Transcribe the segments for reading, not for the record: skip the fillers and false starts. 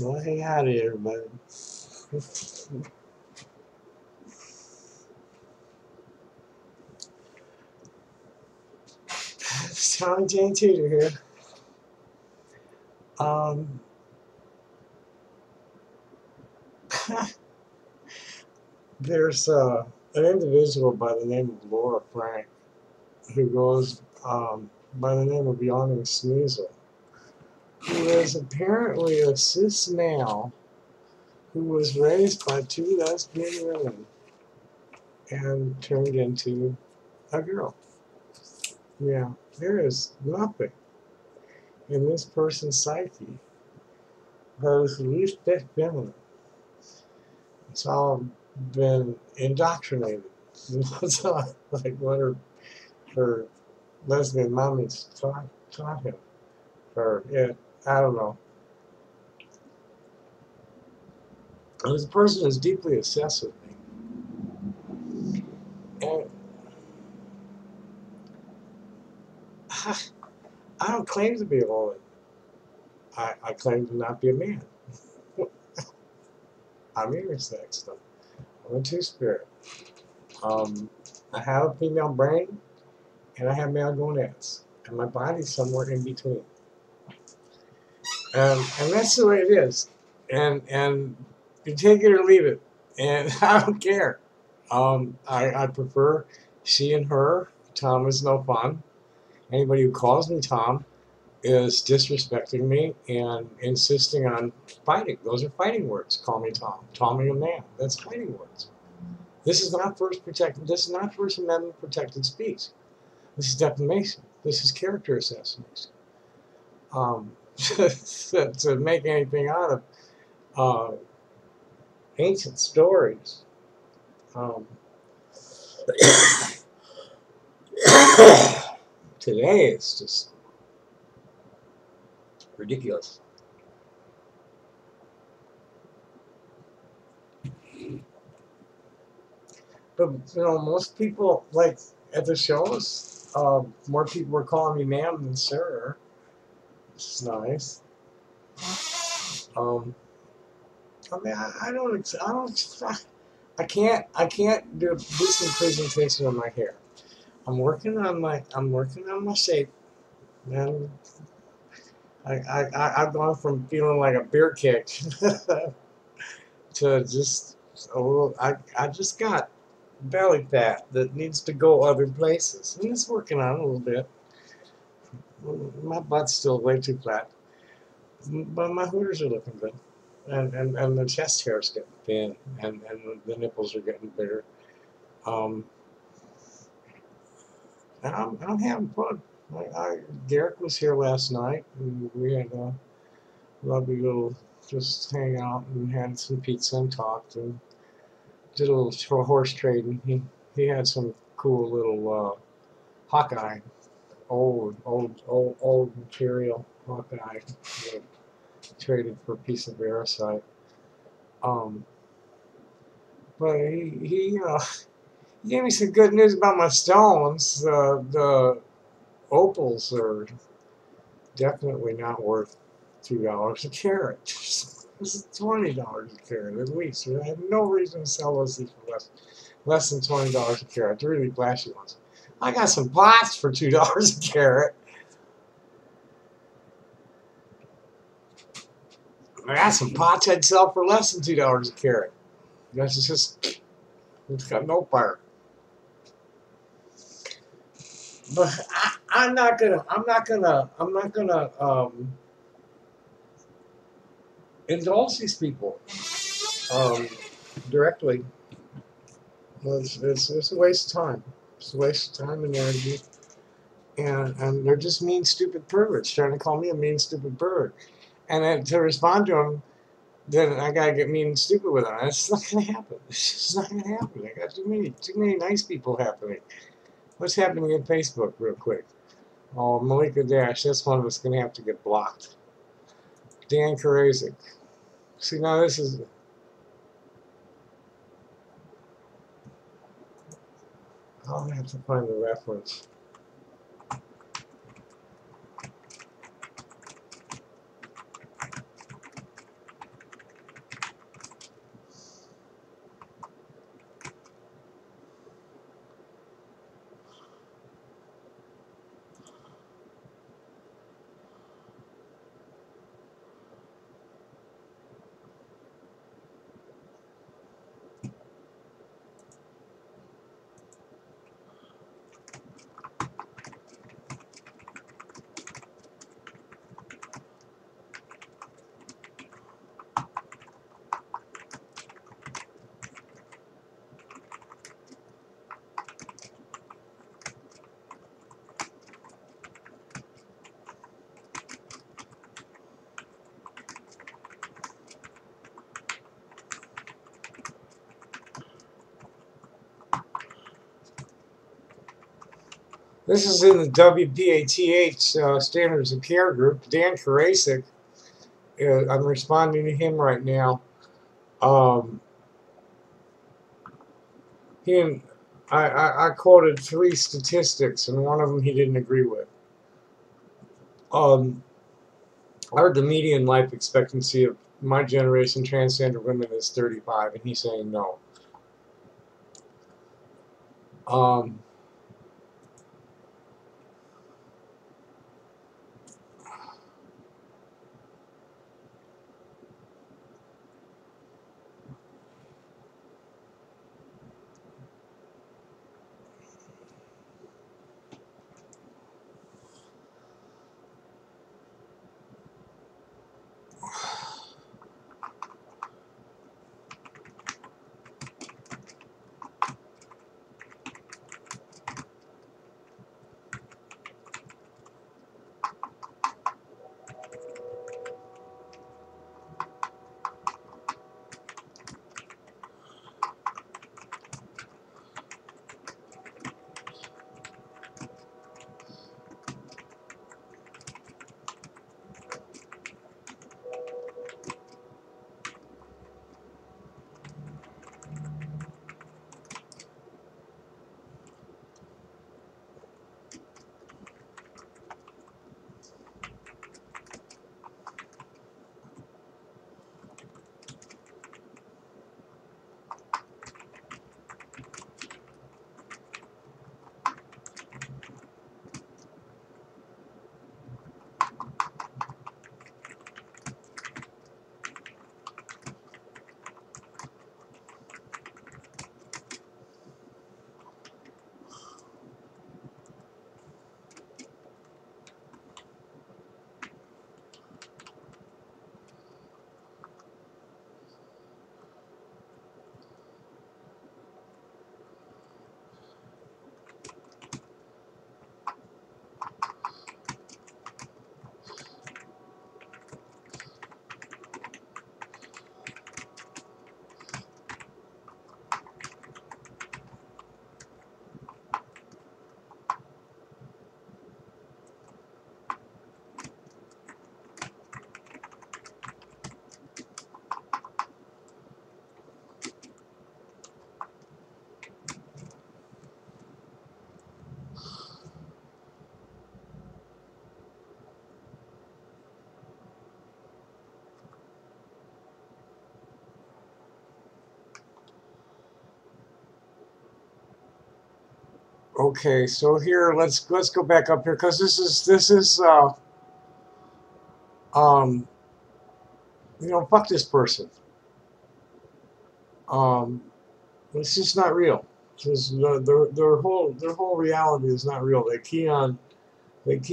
Well, hey, howdy, everybody. It's Tommy Jane Tudor here. Um, there's an individual by the name of Laura Frank who goes by the name of Yawning Sneasel, who is apparently a cis male who was raised by two lesbian women and turned into a girl. Yeah, there is nothing in this person's psyche that is the least bit feminine. It's all been indoctrinated. It's all like what her lesbian mommies taught him. Or yeah, I don't know. And this person is deeply obsessed with me, and I don't claim to be a woman. I claim to not be a man. I'm unisex though. I'm a two-spirit. Um, I have a female brain and I have male gonads, and my body's somewhere in between. And that's the way it is. And you take it or leave it. And I don't care. I prefer she and her. Tom is no fun. Anybody who calls me Tom is disrespecting me and insisting on fighting. Those are fighting words. Call me Tom. Tommy a man. That's fighting words. This is not This is not First Amendment protected speech. This is defamation. This is character assassination. To make anything out of ancient stories. Um, Today it's just ridiculous. But most people like at the shows. More people were calling me ma'am than sir. Which is nice. Um, I mean, I can't do a decent presentation on my hair. I'm working on my shape, and I've gone from feeling like a beer kick to just a little. I just got belly fat that needs to go other places, and it's working on a little bit. My butt's still way too flat, but my hooters are looking good, and the chest hair is getting thin, and the nipples are getting bigger. Um, and I'm having fun. Derek was here last night, and we had a lovely little just hang out and had some pizza and talked and did a little horse trading. He had some cool little Hawkeye, old material Hawkeye that traded for a piece of Veracite. Um, but he gave me some good news about my stones. The opals are definitely not worth $2 a carat. This is $20 a carat at least. I have no reason to sell those things for less than $20 a carat. They're really flashy ones. I got some pots for $2 a carat. I got some pots I'd sell for less than $2 a carat. That's just, it's got no fire. But I'm not gonna indulge these people directly. It's a waste of time. It's a waste of time and energy. And they're just mean, stupid perverts trying to call me a mean, stupid pervert. And then to respond to them, then I gotta get mean and stupid with them. It's not gonna happen. It's just not gonna happen. I got too many nice people happening. What's happening in Facebook, real quick? Oh, Malika Dash. That's one of us gonna have to get blocked. Dan Karazik. See, now this is. I'll have to find the reference. This is in the WPATH Standards of Care group. Dan Karasik, I'm responding to him right now. Um, he and I quoted 3 statistics, and one of them he didn't agree with. I heard the median life expectancy of my generation transgender women is 35, and he's saying no. Um, okay, so here let's go back up here because this is um, fuck this person. Um, it's just not real. Just their whole reality is not real. They key on it's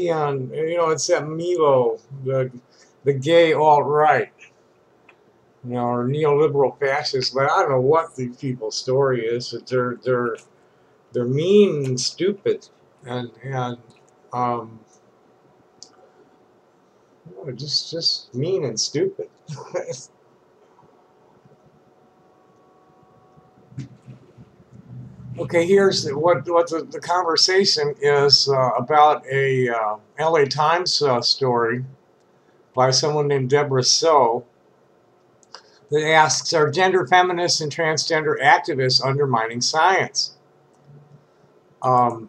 that Milo, the gay alt right, or neoliberal fascist. But I don't know what these people's story is. That they're mean and stupid, and um, just mean and stupid. Okay, here's what the conversation is about a LA Times story by someone named Deborah So that asks, are gender feminists and transgender activists undermining science? Um,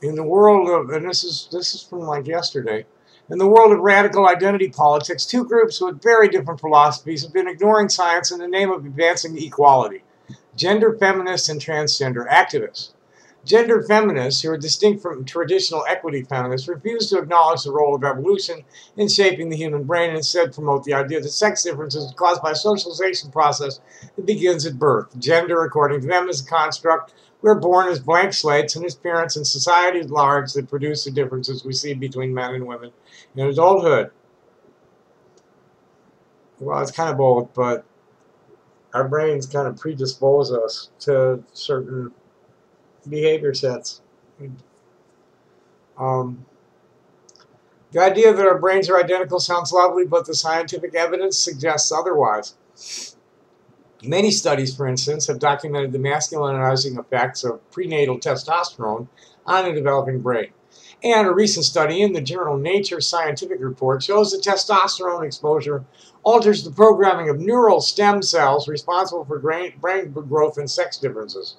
in the world of, and this is from like yesterday, in the world of radical identity politics, 2 groups with very different philosophies have been ignoring science in the name of advancing equality: gender feminists and transgender activists. Gender feminists, who are distinct from traditional equity feminists, refuse to acknowledge the role of evolution in shaping the human brain and instead promote the idea that sex differences are caused by a socialization process that begins at birth. Gender, according to them, is a construct. We're born as blank slates, and as parents and society at large that produce the differences we see between men and women in adulthood. Well, it's kind of both, but our brains kind of predispose us to certain behavior sets. Um, the idea that our brains are identical sounds lovely, but the scientific evidence suggests otherwise. Many studies, for instance, have documented the masculinizing effects of prenatal testosterone on a developing brain. And a recent study in the journal Nature Scientific Report shows that testosterone exposure alters the programming of neural stem cells responsible for brain growth and sex differences.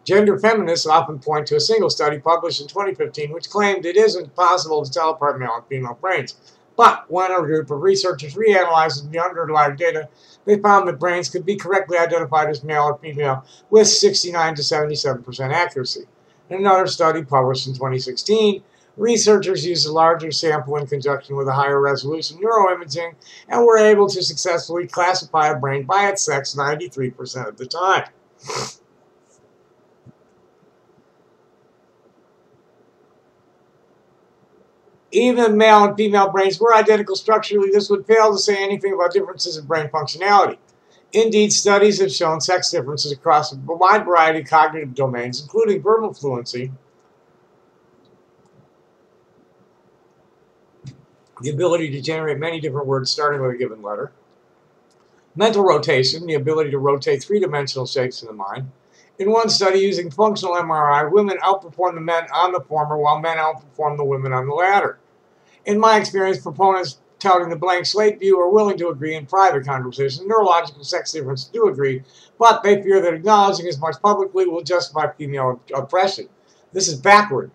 Gender feminists often point to a single study published in 2015 which claimed it isn't possible to tell apart male and female brains. But when a group of researchers reanalyzed the underlying data, they found that brains could be correctly identified as male or female with 69 to 77% accuracy. In another study published in 2016, researchers used a larger sample in conjunction with a higher resolution neuroimaging and were able to successfully classify a brain by its sex 93% of the time. Even male and female brains were identical structurally. This would fail to say anything about differences in brain functionality. Indeed, studies have shown sex differences across a wide variety of cognitive domains, including verbal fluency, the ability to generate many different words starting with a given letter, mental rotation, the ability to rotate three-dimensional shapes in the mind. In one study using functional MRI, women outperformed the men on the former, while men outperformed the women on the latter. In my experience, proponents touting the blank slate view are willing to agree in private conversations. Neurological sex differences do agree, but they fear that acknowledging as much publicly will justify female oppression. This is backward.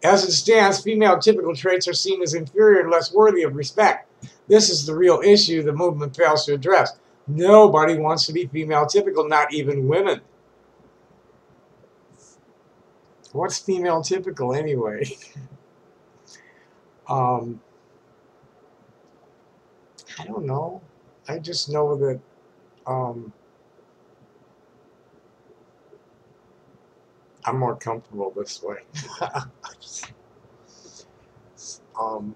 As it stands, female typical traits are seen as inferior and less worthy of respect. This is the real issue the movement fails to address. Nobody wants to be female typical, not even women. What's female typical anyway? I don't know. I just know that I'm more comfortable this way. um,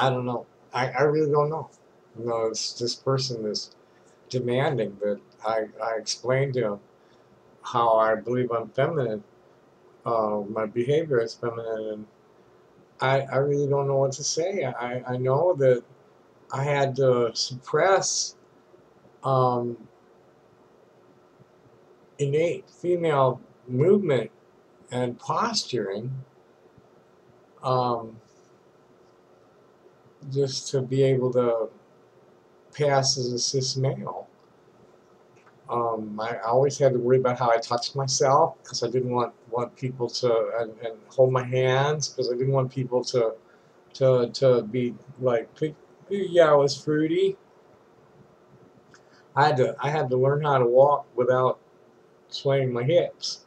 I don't know. I really don't know. No, it's this person is demanding that I explain to him how I believe I'm feminine, my behavior is feminine, and I really don't know what to say. I know that I had to suppress um, innate female movement and posturing um, just to be able to pass as a cis male. I always had to worry about how I touched myself because I didn't want people to and hold my hands because I didn't want people to be like, yeah, I was fruity. I had to learn how to walk without swaying my hips.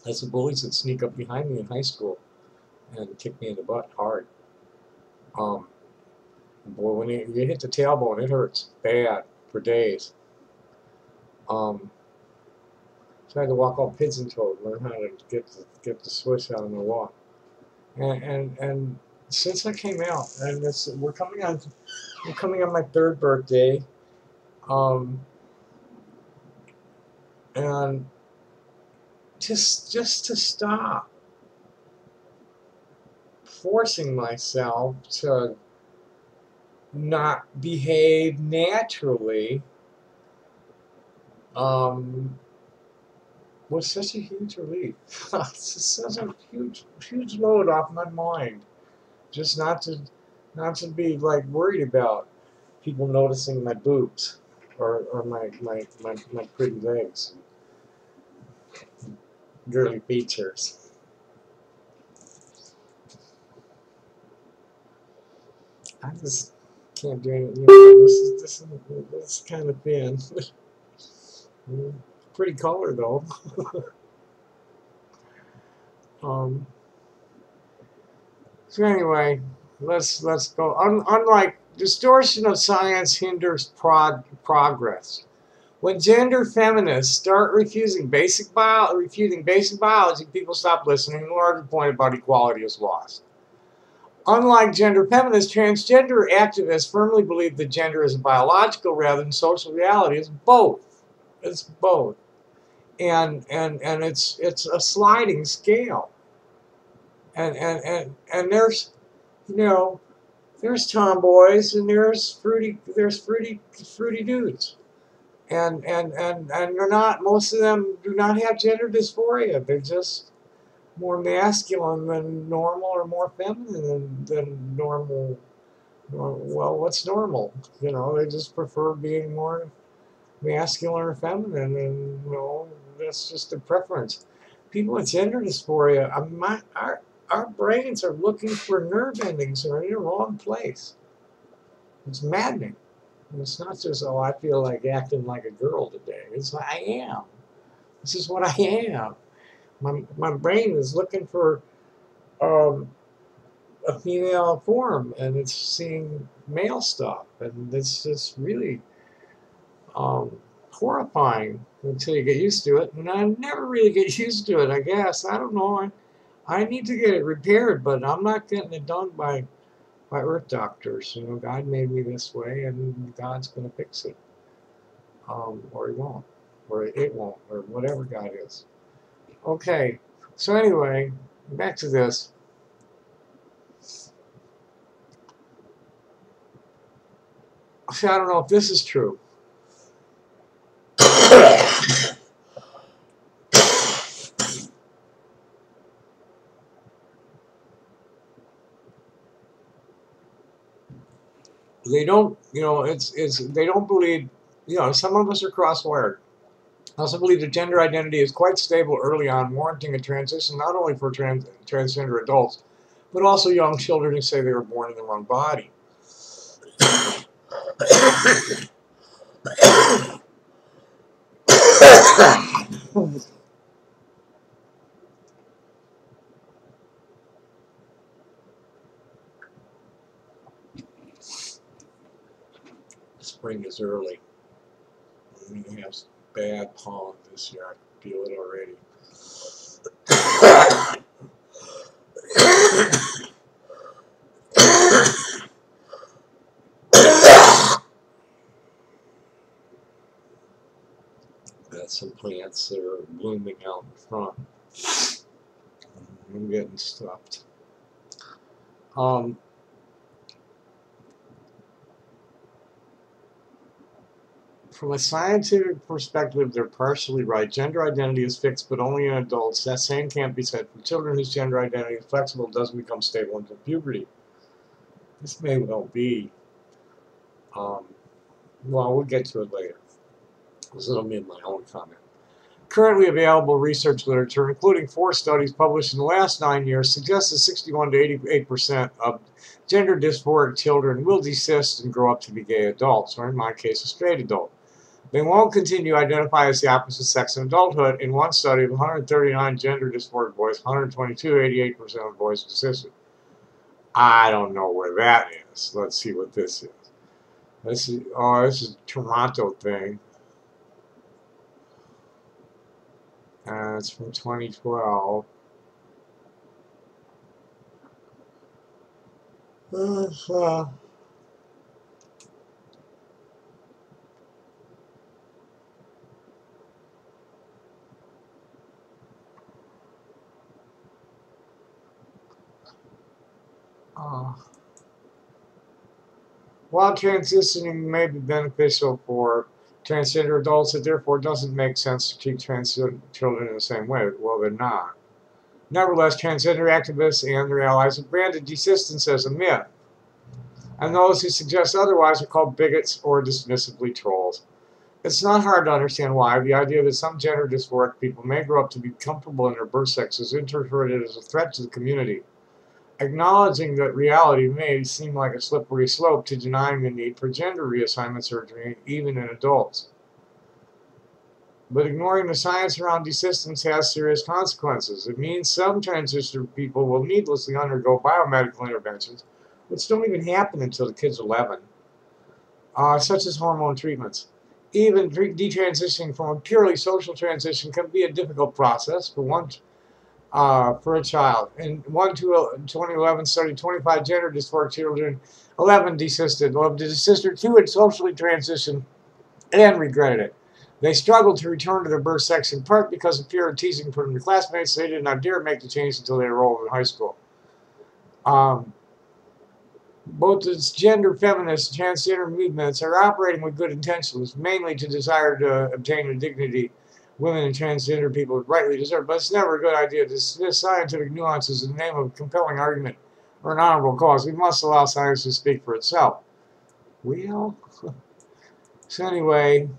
That's the bullies that sneak up behind me in high school and kick me in the butt hard. Um, Boy, when you hit the tailbone, it hurts bad for days. So I had to walk all pigeon-toed, learn how to get the swish out of my walk. And since I came out, and we're coming on my third birthday, and just to stop forcing myself to not behave naturally was such a huge relief. It's just such a huge load off my mind. Just not to be like worried about people noticing my boobs or my pretty legs, girly features. I just can't do anything. This is kind of thin. Pretty color though. So anyway, let's go. Unlike distortion of science hinders progress. When gender feminists start refuting basic biology, people stop listening. The larger point about equality is lost. Unlike gender feminists, transgender activists firmly believe that gender is a biological rather than social reality. It's both. It's both. and it's a sliding scale, and there's, you know, there's tomboys and there's fruity dudes, and they're not, most of them do not have gender dysphoria. They're just more masculine than normal, or more feminine than normal. Well, what's normal? You know, they just prefer being more masculine or feminine, and that's just a preference. People with gender dysphoria, our brains are looking for nerve endings that are in the wrong place. It's maddening. And it's not just, oh, I feel like acting like a girl today. It's like, I am. This is what I am. My brain is looking for um, a female form, and it's seeing male stuff, and it's just really um, horrifying until you get used to it. And I never really get used to it, I guess. I don't know. I need to get it repaired, but I'm not getting it done by earth doctors. You know, God made me this way, and God's going to fix it. Or he won't, or it won't, or whatever God is. Okay, so anyway, back to this. See, I don't know if this is true. They don't, they don't believe, some of us are cross-wired. I also believe that gender identity is quite stable early on, warranting a transition not only for transgender adults, but also young children who say they were born in the wrong body. Spring is early. We're going to have bad pollen this year. I feel it already. Got some plants that are blooming out in front. I'm getting stuffed. From a scientific perspective, they're partially right. Gender identity is fixed, but only in adults. That same can't be said for children whose gender identity is flexible, doesn't become stable until puberty. This may well be. Well, we'll get to it later. This will be my own comment. Currently available research literature, including 4 studies published in the last 9 years, suggests that 61 to 88% of gender dysphoric children will desist and grow up to be gay adults, or in my case, a straight adult. They won't continue to identify as the opposite sex in adulthood. In one study of 139 gender dysphoric boys, 122, 88% of boys desisted. I don't know where that is. Let's see what this is. This is a Toronto thing. It's from 2012. While transitioning may be beneficial for transgender adults, it therefore doesn't make sense to treat transgender children in the same way. Well, they're not. Nevertheless, transgender activists and their allies have branded desistance as a myth, and those who suggest otherwise are called bigots or dismissively trolls. It's not hard to understand why. The idea that some gender dysphoric people may grow up to be comfortable in their birth sex is interpreted as a threat to the community. Acknowledging that reality may seem like a slippery slope to denying the need for gender reassignment surgery, even in adults. But ignoring the science around desistance has serious consequences. It means some transgender people will needlessly undergo biomedical interventions, which don't even happen until the kid's 11, such as hormone treatments. Even detransitioning from a purely social transition can be a difficult process for a child. In one 2011 study, 25 gender dysphoric children, 11 desisted. Well, the sister 2 had socially transitioned and regretted it. They struggled to return to their birth sex in part because of fear of teasing from their classmates. They did not dare make the change until they enrolled in high school. Both its gender feminist and transgender movements are operating with good intentions, mainly to desire to obtain the dignity women and transgender people rightly deserve. But it's never a good idea to dismiss scientific nuances in the name of a compelling argument or an honorable cause. We must allow science to speak for itself. Well, so anyway,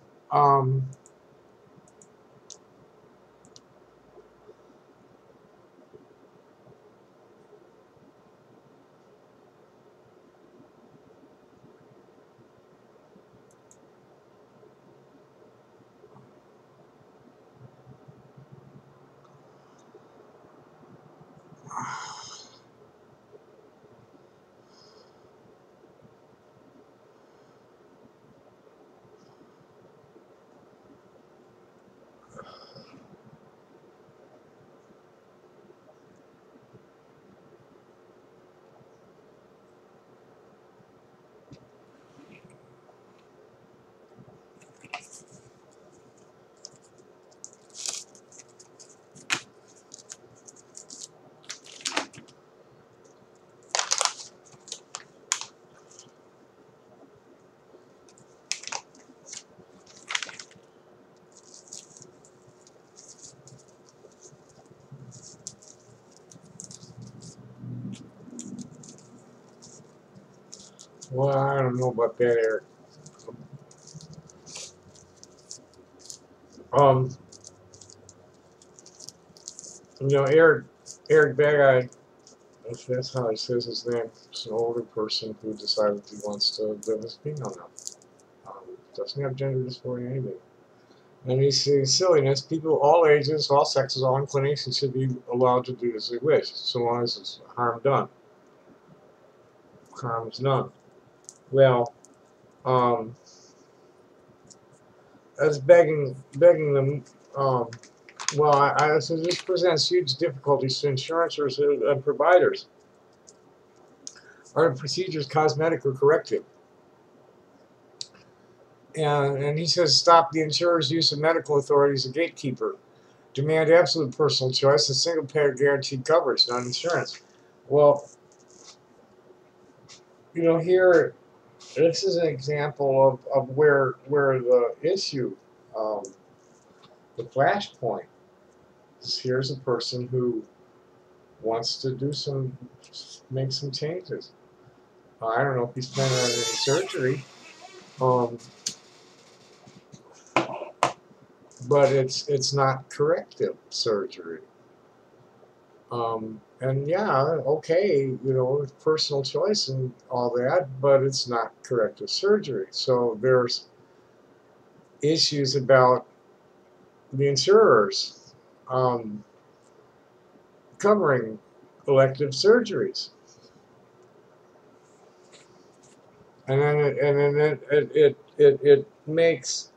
well, I don't know about that, Eric. Um, Eric Bag Eye, if that's how he says his name, is an older person who decided he wants to live as female now. Doesn't have gender dysphoria or anything. And he's saying silliness. People, all ages, all sexes, all inclinations should be allowed to do as they wish, so long as it's harm done. Harm is none. Well, that's begging them. Well, so this presents huge difficulties to insurers and providers. Are the procedures cosmetic or corrective? And he says stop the insurer's use of medical authority as a gatekeeper. Demand absolute personal choice and single payer guaranteed coverage, not insurance. Well, here, this is an example of where the issue, um, the flashpoint, is here's a person who wants to make some changes. I don't know if he's planning on any surgery, um, but it's not corrective surgery. And yeah, okay, it's personal choice and all that, but it's not corrective surgery. So there's issues about the insurers covering elective surgeries, and then it makes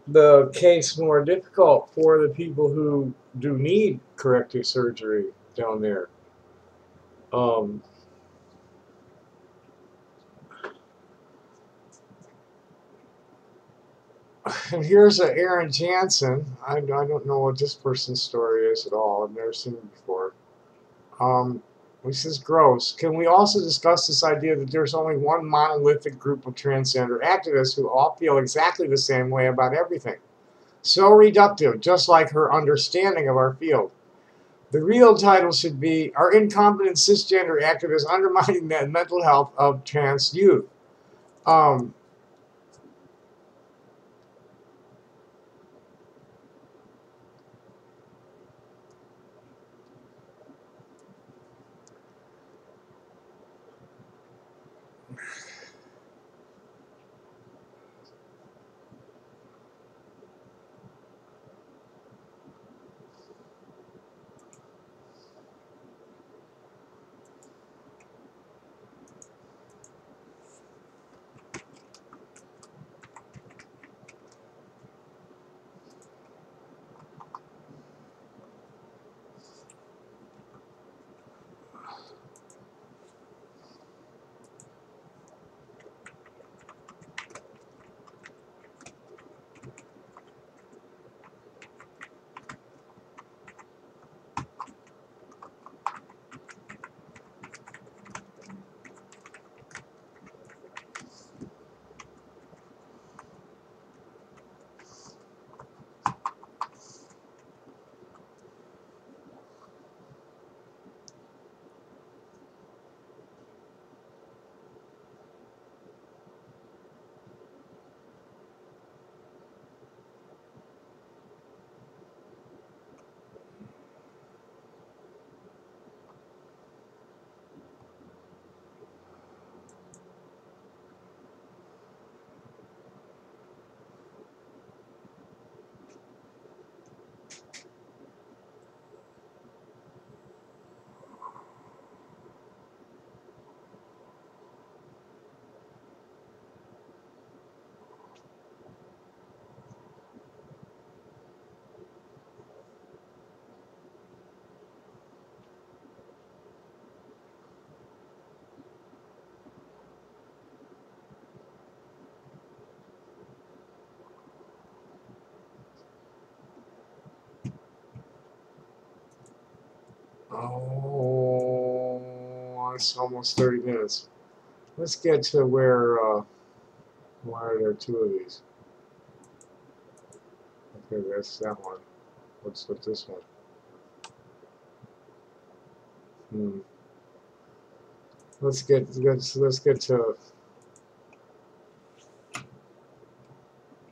the case more difficult for the people who do need corrective surgery down there. Um, and here's a Aaron Jansen. I don't know what this person's story is at all. I've never seen it before. This is gross. Can we also discuss this idea that there's only one monolithic group of transgender activists who all feel exactly the same way about everything? So reductive, just like her understanding of our field. The real title should be Are Incompetent Cisgender Activists Undermining the Mental Health of Trans Youth? Um, Oh, it's almost 30 minutes. Let's get to where, why are there two of these? Okay, that's that one. What's with this one? Hmm. Let's get to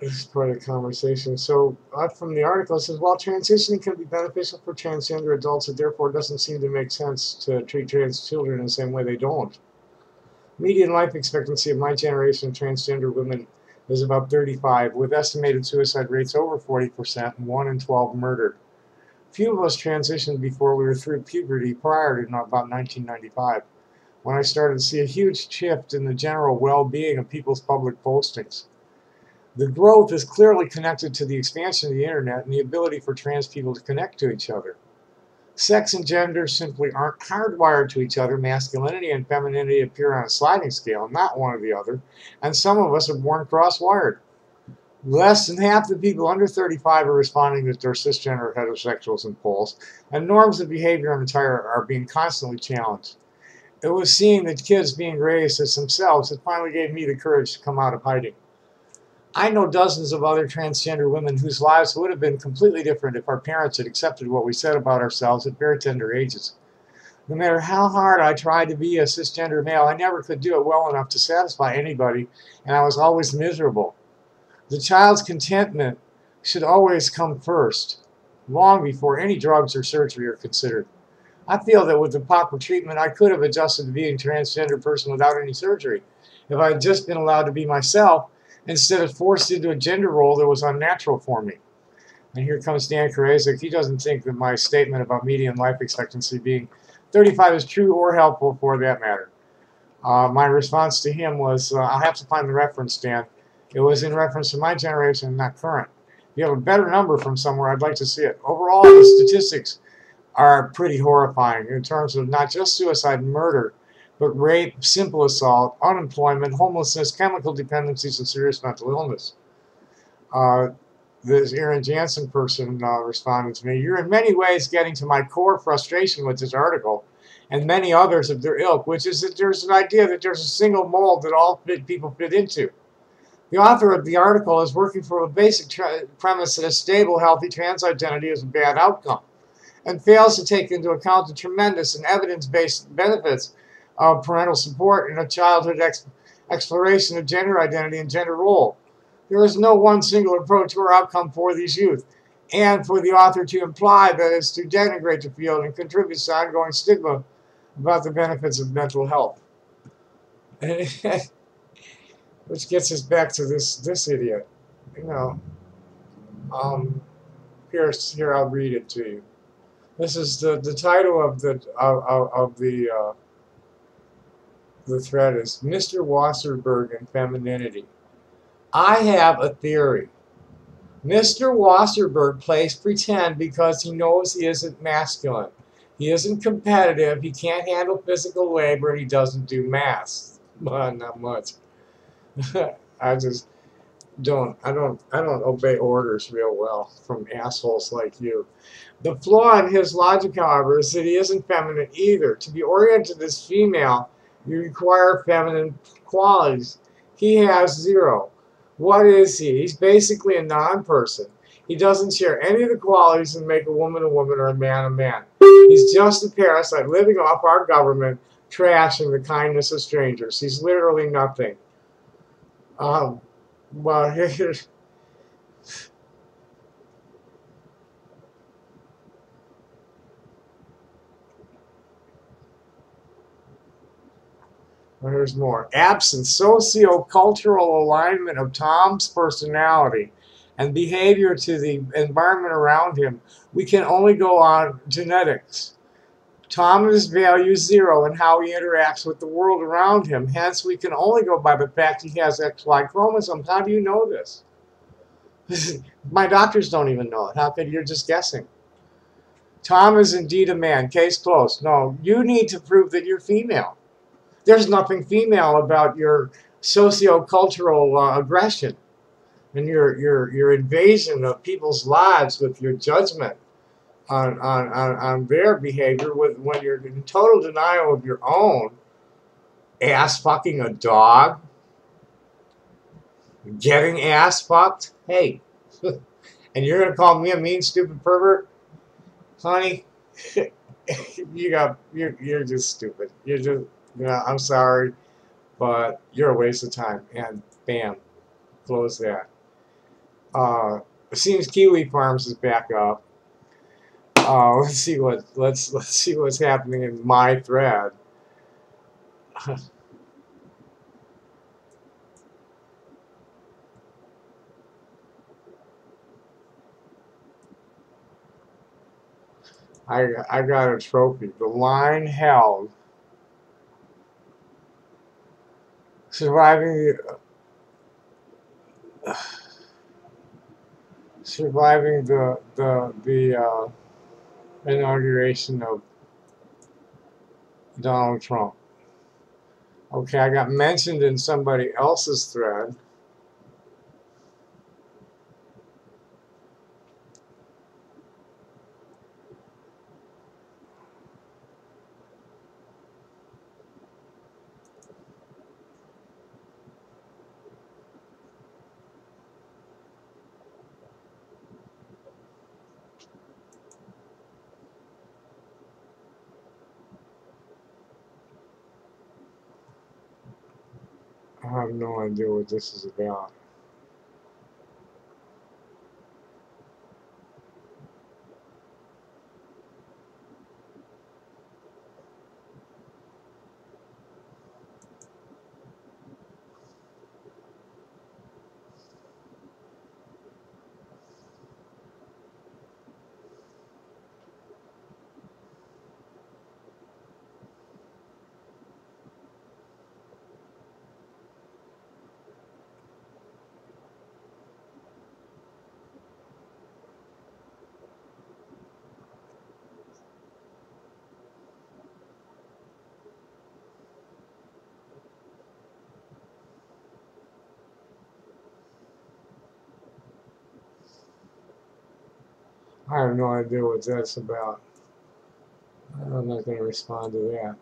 this part of the conversation. So, from the article, it says, while transitioning can be beneficial for transgender adults, it therefore doesn't seem to make sense to treat trans children in the same way they don't. Median life expectancy of my generation of transgender women is about 35, with estimated suicide rates over 40% and 1 in 12 murdered. Few of us transitioned before we were through puberty prior to about 1995, when I started to see a huge shift in the general well-being of people's public postings. The growth is clearly connected to the expansion of the internet and the ability for trans people to connect to each other. Sex and gender simply aren't hardwired to each other. Masculinity and femininity appear on a sliding scale, not one or the other, and some of us are born cross-wired. Less than half the people under 35 are responding that they're cisgender heterosexuals in polls, and norms of behavior and attire are being constantly challenged. It was seeing the kids being raised as themselves that finally gave me the courage to come out of hiding. I know dozens of other transgender women whose lives would have been completely different if our parents had accepted what we said about ourselves at very tender ages. No matter how hard I tried to be a cisgender male, I never could do it well enough to satisfy anybody, and I was always miserable. The child's contentment should always come first, long before any drugs or surgery are considered. I feel that with the proper treatment, I could have adjusted to being a transgender person without any surgery, if I had just been allowed to be myself instead of forced into a gender role that was unnatural for me. And here comes Dan Karasik. He doesn't think that my statement about median life expectancy being 35 is true or helpful for that matter. My response to him was, I'll have to find the reference, Dan. It was in reference to my generation, not current. If you have a better number from somewhere, I'd like to see it. Overall, the statistics are pretty horrifying in terms of not just suicide and murder, but rape, simple assault, unemployment, homelessness, chemical dependencies, and serious mental illness. This Aaron Jansen person responded to me, you're in many ways getting to my core frustration with this article and many others of their ilk, which is that there's an idea that there's a single mold that all people fit into. The author of the article is working from a basic premise that a stable, healthy trans identity is a bad outcome, and fails to take into account the tremendous and evidence-based benefits of parental support in a childhood exploration of gender identity and gender role. There is no one single approach or outcome for these youth, and for the author to imply that it's to denigrate the field and contributes to ongoing stigma about the benefits of mental health. Which gets us back to this idiot. You know, here I'll read it to you. This is the title of the thread is Mr. Wasserberg and Femininity. I have a theory. Mr. Wasserberg plays pretend because he knows he isn't masculine. He isn't competitive. He can't handle physical labor, and he doesn't do math. Well, not much. I just I don't obey orders real well from assholes like you. The flaw in his logic, however, is that he isn't feminine either. To be oriented as female, you require feminine qualities. He has zero. What is he? He's basically a non-person. He doesn't share any of the qualities that make a woman or a man a man. He's just a parasite living off our government, trashing the kindness of strangers. He's literally nothing. Well, here's more. Absent socio-cultural alignment of Tom's personality and behavior to the environment around him, we can only go on genetics. Thomas values zero in how he interacts with the world around him. Hence, we can only go by the fact he has XY chromosomes. How do you know this? My doctors don't even know it. How could you're just guessing? Tom is indeed a man. Case closed. No, you need to prove that you're female. There's nothing female about your socio-cultural aggression and your invasion of people's lives with your judgment. on their behavior when you're in total denial of your own, ass fucking a dog, getting ass fucked. Hey, and you're gonna call me a mean, stupid pervert, honey? You're just stupid. You're just, I'm sorry, but you're a waste of time. And bam, close that. It seems Kiwi Farms is back up. Let's see what's happening in my thread. I got a trophy. The line held, surviving surviving the inauguration of Donald Trump. Okay, I got mentioned in somebody else's thread. I have no idea what this is about. I have no idea what that's about. I'm not going to respond to that.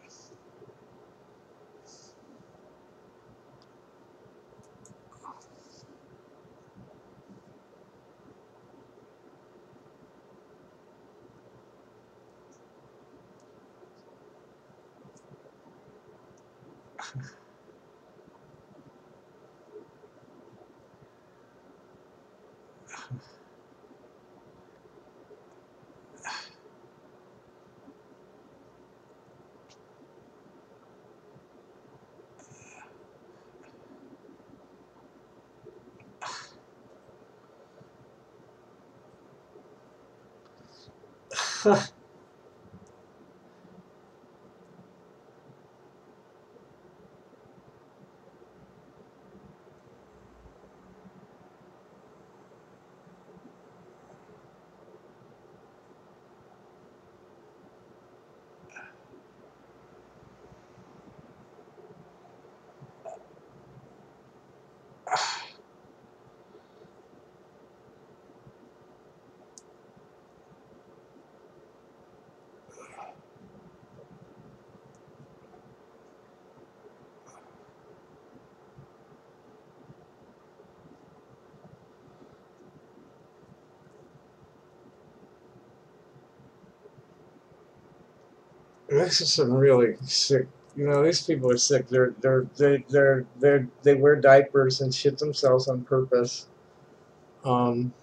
This is some really sick. These people are sick. They wear diapers and shit themselves on purpose. Um,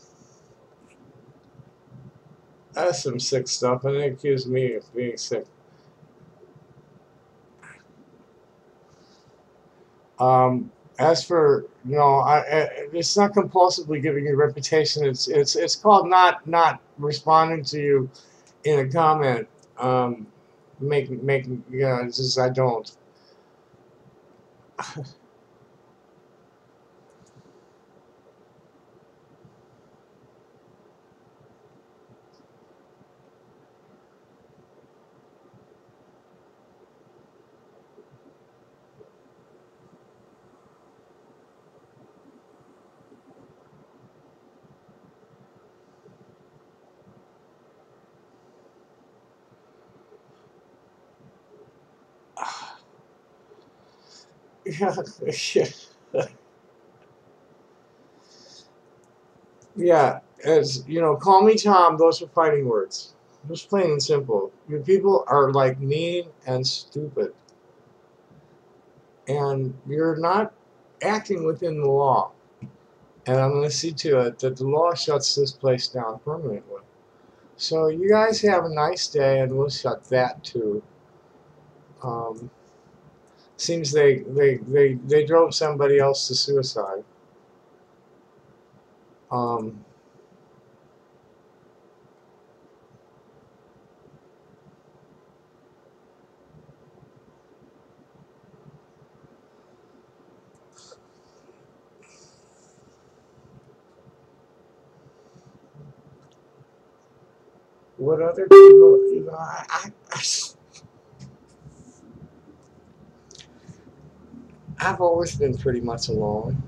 that's some sick stuff, and they accuse me of being sick. As for it's not compulsively giving you a reputation. It's called not responding to you in a comment. Making it's just I don't. Yeah, yeah. As you know, call me Tom. Those are fighting words. Just plain and simple. Your people are like mean and stupid, and you're not acting within the law. And I'm going to see to it that the law shuts this place down permanently. So you guys have a nice day, and we'll shut that too. Um, seems they drove somebody else to suicide. Um, what other people? You know, I've always been pretty much alone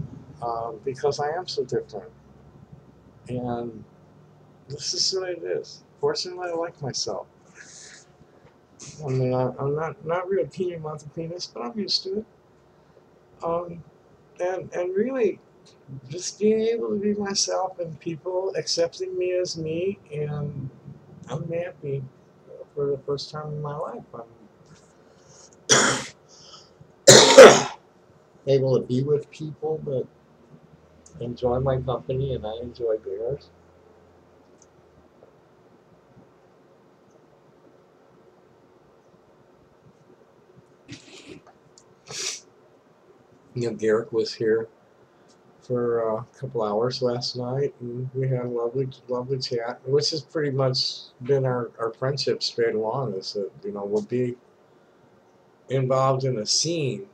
because I am so different, and this is what it is. Fortunately, I like myself. I mean, I'm not real keen about the penis, but I'm used to it. Um, and really, just being able to be myself and people accepting me as me, and I'm happy for the first time in my life. I'm able to be with people that enjoy my company, and I enjoy theirs. You know, Garrick was here for a couple hours last night, and we had a lovely chat, which has pretty much been our friendship straight along. Is that we'll be involved in a scene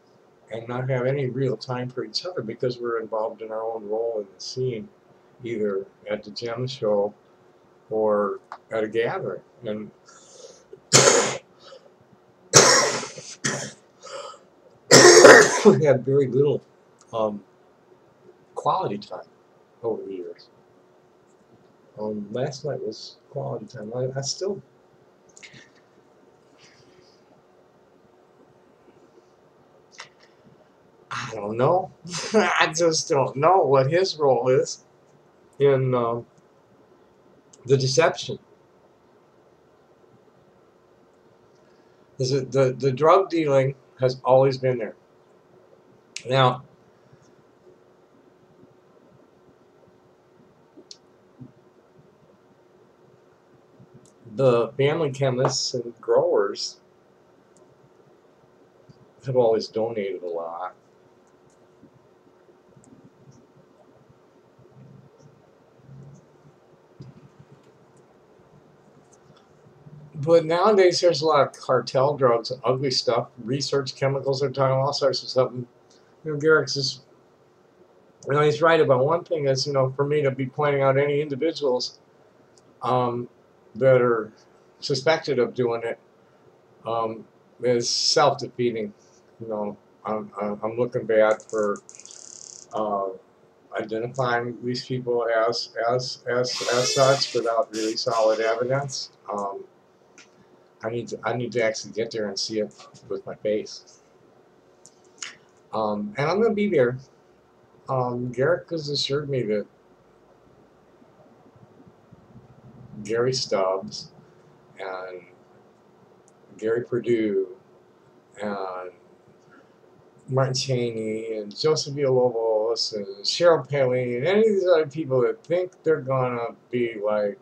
and not have any real time for each other because we're involved in our own role in the scene, either at the gem show or at a gathering. And we had very little um, quality time over the years. Last night was quality time. I still, I don't know. I just don't know what his role is in the deception. Is it the drug dealing has always been there. Now, the family chemists and growers have always donated a lot. But nowadays, there's a lot of cartel drugs, ugly stuff. Research chemicals are talking all sorts of stuff. And, Garrick's is, he's right about one thing is, for me to be pointing out any individuals um, that are suspected of doing it um, is self-defeating. You know, I'm looking bad for uh, identifying these people as such without really solid evidence. I need to actually get there and see it with my face. And I'm gonna be there. Garrick has assured me that Gary Stubbs and Gary Purdue and Martin Cheney and Joseph Villalobos and Cheryl Paley and any of these other people that think they're gonna be like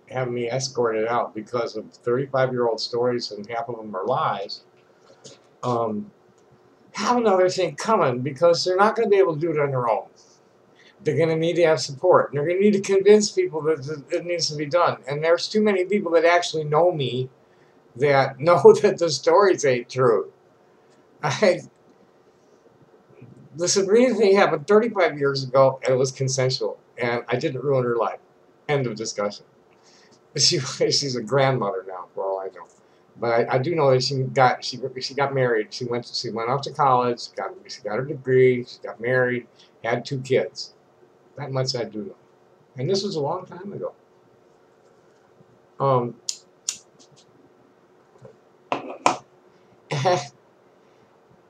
have me escorted out because of 35-year-old stories and half of them are lies. Um, have another thing coming because they're not going to be able to do it on their own. They're going to need to have support. And they're going to need to convince people that it needs to be done. And there's too many people that actually know me that know that the stories ain't true. I, the Sabrina thing happened 35 years ago, and it was consensual. And I didn't ruin her life. End of discussion. She's a grandmother now, for all I know. But I do know that she got married. She went off to college. She got her degree. She got married. Had 2 kids. That much I do know. And this was a long time ago. Um,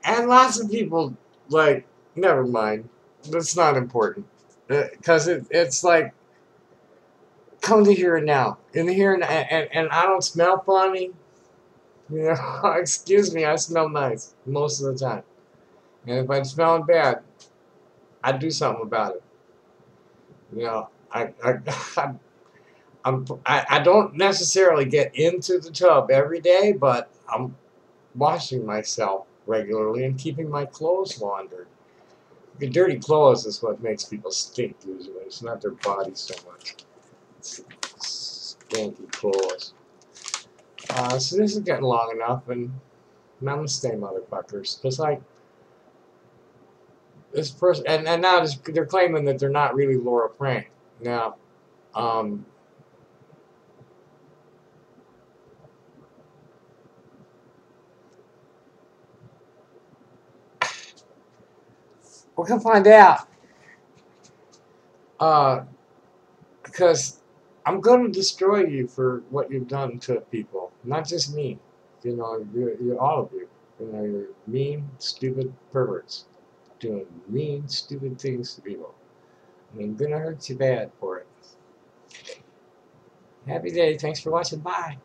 and lots of people Like, never mind. That's not important. Because it's like, come to here and now. In the here and I don't smell funny. You know, excuse me, I smell nice most of the time. And if I'm smelling bad, I do something about it. You know, I don't necessarily get into the tub every day, but I'm washing myself regularly and keeping my clothes laundered. The dirty clothes is what makes people stink usually. It's not their bodies so much. It's stinky clothes. So this is getting long enough, and namaste, motherfuckers. Because like this person, and now they're claiming that they're not really Laura Frank. Now, um, we're gonna find out. Uh, because I'm gonna destroy you for what you've done to people. Not just me. You know, you're all of you. You know, you're mean, stupid perverts doing mean, stupid things to people. And I'm gonna hurt you bad for it. Happy day. Thanks for watching. Bye.